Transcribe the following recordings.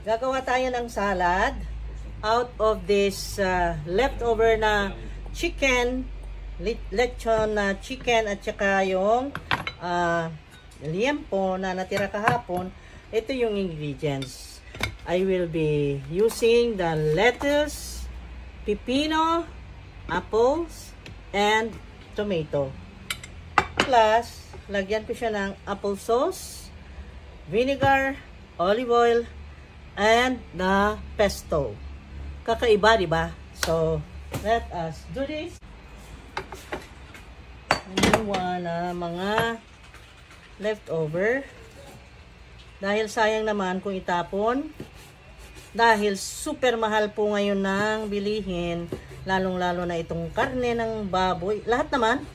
Gagawa tayo ng salad out of this leftover na chicken, lechon na chicken at saka yung liempo na natira kahapon. Ito yung ingredients. I will be using the lettuce, pipino, apples, and tomato. Plus, lagyan ko siya ng apple sauce, vinegar, olive oil, and the pesto. Kakaiba, diba? So, let us do this. Iniwa na mga leftover. Dahil sayang naman kung itapon. Dahil super mahal po ngayon ng bilihin. Lalong-lalo na itong karne ng baboy. Lahat naman,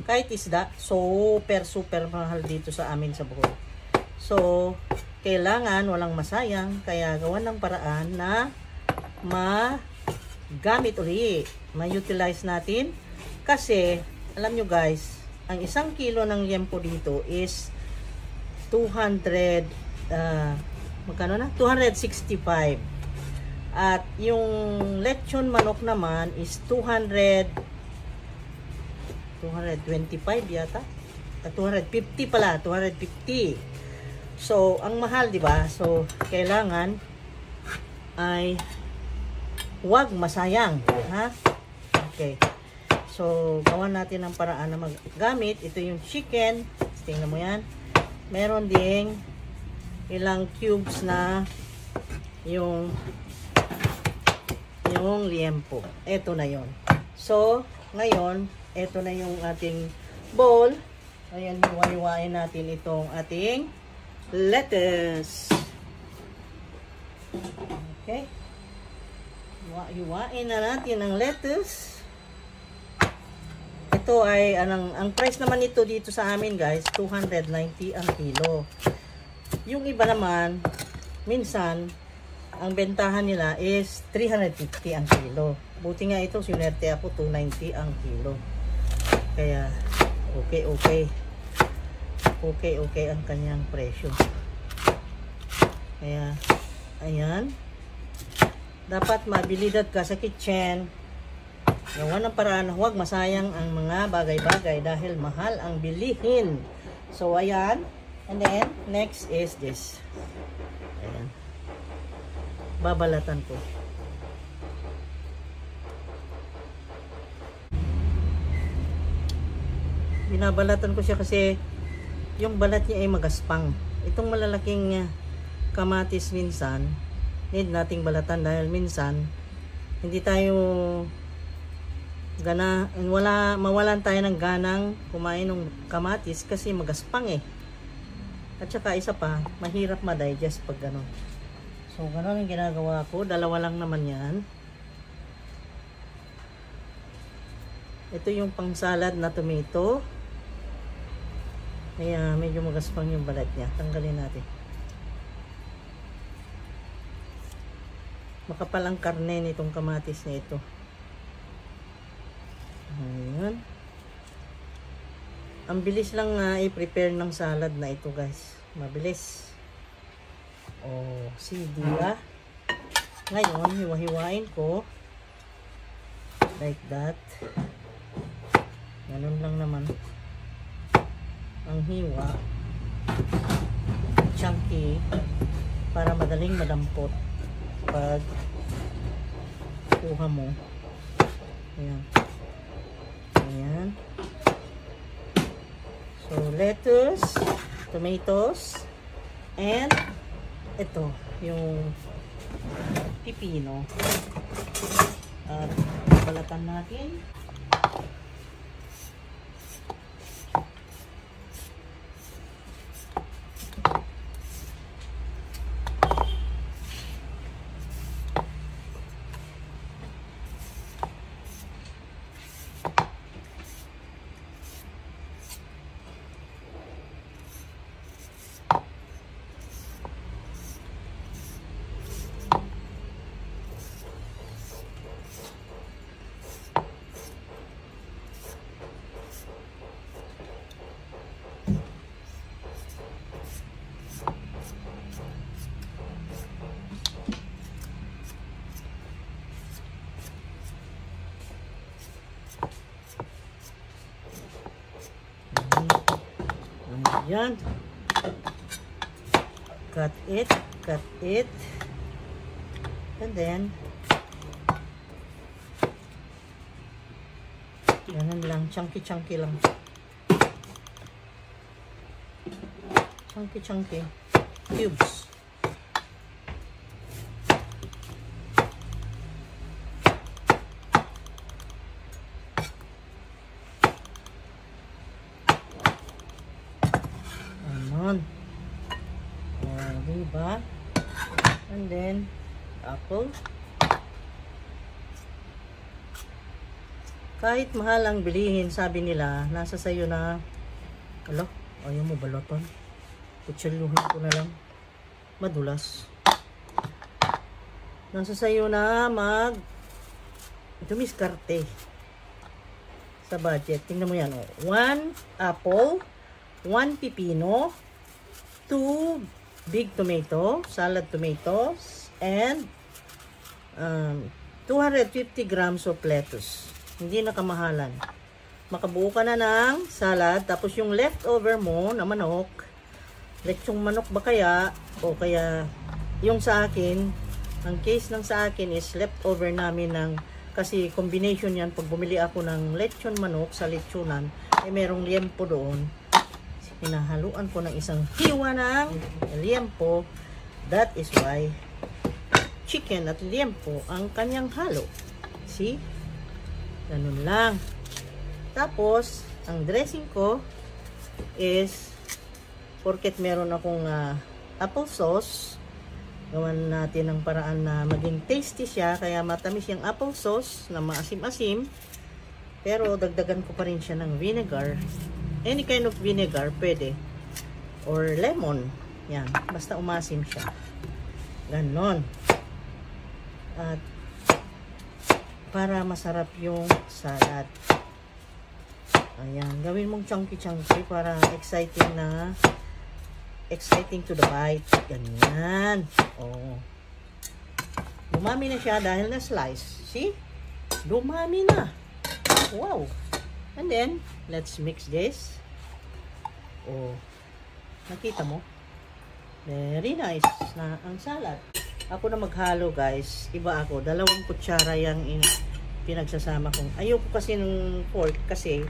kahit isda, super mahal dito sa amin sa Bohol. So, kailangan walang masayang. Kaya gawan ng paraan na magamit uli. Ma-utilize natin. Kasi, alam nyo guys, ang 1 kilo ng liempo dito is 200, magkano na? 265. At yung lechon manok naman is 225 yata. 250 pala, 250. So, ang mahal, di ba? So, kailangan ay huwag masayang, ha? Okay. So, gawan natin ang paraan na maggamit. Ito yung chicken. Tingnan mo yan. Meron ding ilang cubes na yung liempo. Ito na yon. So, ngayon, ito na yung ating bowl. Ayan, hiwa-hiwain natin itong ating lettuce. Okay. Hiwain na natin ang lettuce. Ito ay, ang price naman ito dito sa amin guys, 290 ang kilo. Yung iba naman, minsan, ang bentahan nila is 350 ang kilo. Buti nga ito, sinerte ako, 290 ang kilo. Kaya, okay ang kanyang presyo. Kaya, ayan. Dapat mabilidad ka sa kitchen. Gawa ng paraan, huwag masayang ang mga bagay-bagay dahil mahal ang bilihin. So, ayan. And then, next is this. Ayan. Babalatan ko. Binabalatan ko siya kasi yung balat niya ay magaspang. Itong malalaking kamatis minsan, need nating balatan dahil minsan, hindi tayo mawalan tayo ng ganang kumain ng kamatis kasi magaspang eh. At saka isa pa, mahirap ma-digest pag gano'n. So, gano'n yung ginagawa ko. Dalawa lang naman yan. Ito yung pang salad na tomato. Kaya medyo magaspang yung balat niya. Tanggalin natin. Makapal ang karne nitong kamatis na ito. Ayan. Ang bilis lang i-prepare ng salad na ito guys. Mabilis. Oh, see, diba? Ngayon, hiwa-hiwain ko. Like that. Ganun lang naman. Ang hiwa. Chunky. Para madaling madampot. Pag kuha mo. Ayan. Ayan. So, lettuce, tomatoes, and ito, yung pipino. At balatan natin. Yan. Cut it. Cut it. And then, ganun lang. Chunky lang. Chunky cubes. Anon. Diba? And then, apple. Kahit mahal ang bilihin, sabi nila, nasa sayo na, alo, ayaw mo baloton. Kutsaluhin ko na lang. Madulas. Nasa sayo na dumiskarte sa budget. Tingnan mo yan. 1 apple, 1 pipino, 2 big tomato, salad tomatoes, and 250 grams of lettuce. Hindi na kamahalan. Makabuo ka na ng salad. Tapos yung leftover mo na manok, lechong manok ba kaya, o kaya yung sa akin, ang case ng sa akin is leftover namin ng, kasi combination yan, pag bumili ako ng lechon manok sa lechonan, ay merong liempo doon. Hinahaluan ko ng isang hiwa ng liempo. That is why chicken at liempo ang kanyang halo. See? Ganun lang. Tapos, ang dressing ko is, porket meron akong apple sauce, gawan natin ng paraan na maging tasty siya, kaya matamis yung apple sauce na maasim-asim, pero dagdagan ko pa rin siya ng vinegar. Any kind of vinegar, pwede. Or lemon. Yan. Basta umasim siya. Ganon. At para masarap yung salad. Ayan. Gawin mong chunky para exciting to the bite. Ganyan. Oh. Dumami na siya dahil na slice. See? Dumami na. Wow. And then, let's mix this. Oh. Nakita mo? Very nice na ang salad. Ako na maghalo, guys. Iba ako. 2 kutsara yung pinagsasama ko. Ayoko kasi ng pork kasi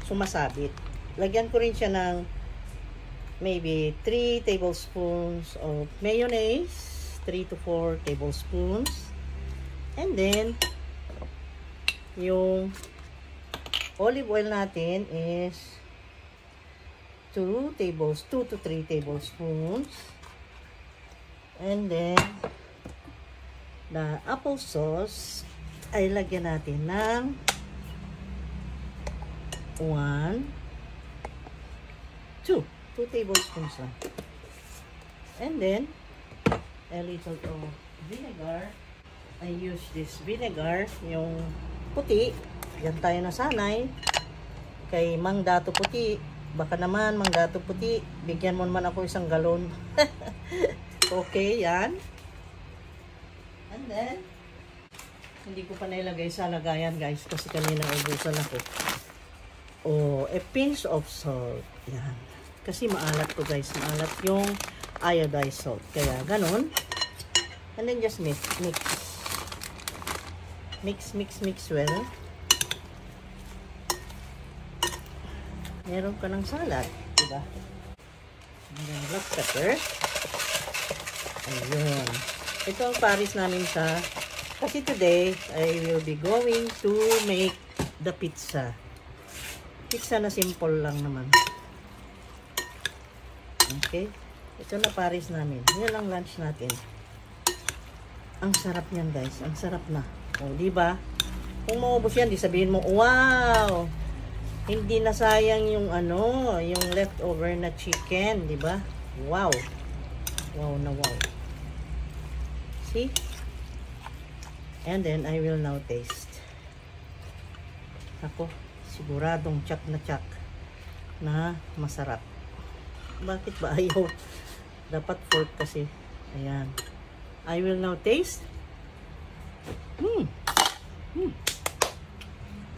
sumasabit. Lagyan ko rin siya ng maybe 3 tablespoons of mayonnaise. 3 to 4 tablespoons. And then, yung olive oil natin is 2 to 3 tablespoons. And then, the apple sauce ay lagyan natin ng 2 tablespoons lang. And then, a little of vinegar. I use this vinegar, yung puti. Yan tayo nasanay. Kay Mang Dato Puti. Baka naman, Mang Dato Puti, bigyan mo naman ako 1 galon. Okay, yan. And then, hindi ko pa nailagay sa lagayan, guys, kasi kanina ubusan ako. Oh, a pinch of salt. Yan. Kasi maalat ko, guys. Maalat yung iodized salt. Kaya, ganun. And then, just mix. Mix well. Meron ka ng salad, diba? And then, black pepper. Ayun. Ito ang paris namin sa, kasi today, I will be going to make the pizza. Pizza na simple lang naman. Okay? Ito na paris namin. Yan ang lunch natin. Ang sarap niyan, guys. Ang sarap na. O, diba? Kung maubos yan, di sabihin mo, wow! Hindi na sayang yung yung leftover na chicken, di ba? Wow. Wow na wow. See? And then I will now taste. Ako, siguradong tsak na masarap. Bakit ba ayaw? Dapat fork kasi. Ayan. I will now taste.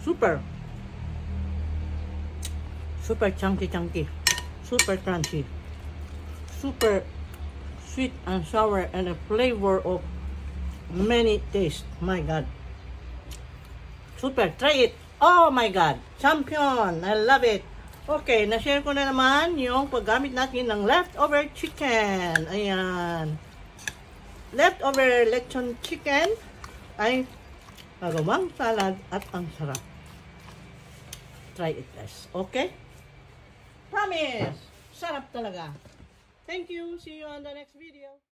Super. Super chunky. Super crunchy. Super sweet and sour and a flavor of many tastes. My God. Super. Try it. Oh my God. Champion. I love it. Okay, na-share ko na naman yung paggamit natin ng leftover chicken. Ayan. Leftover lechon chicken ay magawang salad at ang sarap. Try it guys. Okay? Promise! Sarap talaga. Thank you. See you on the next video.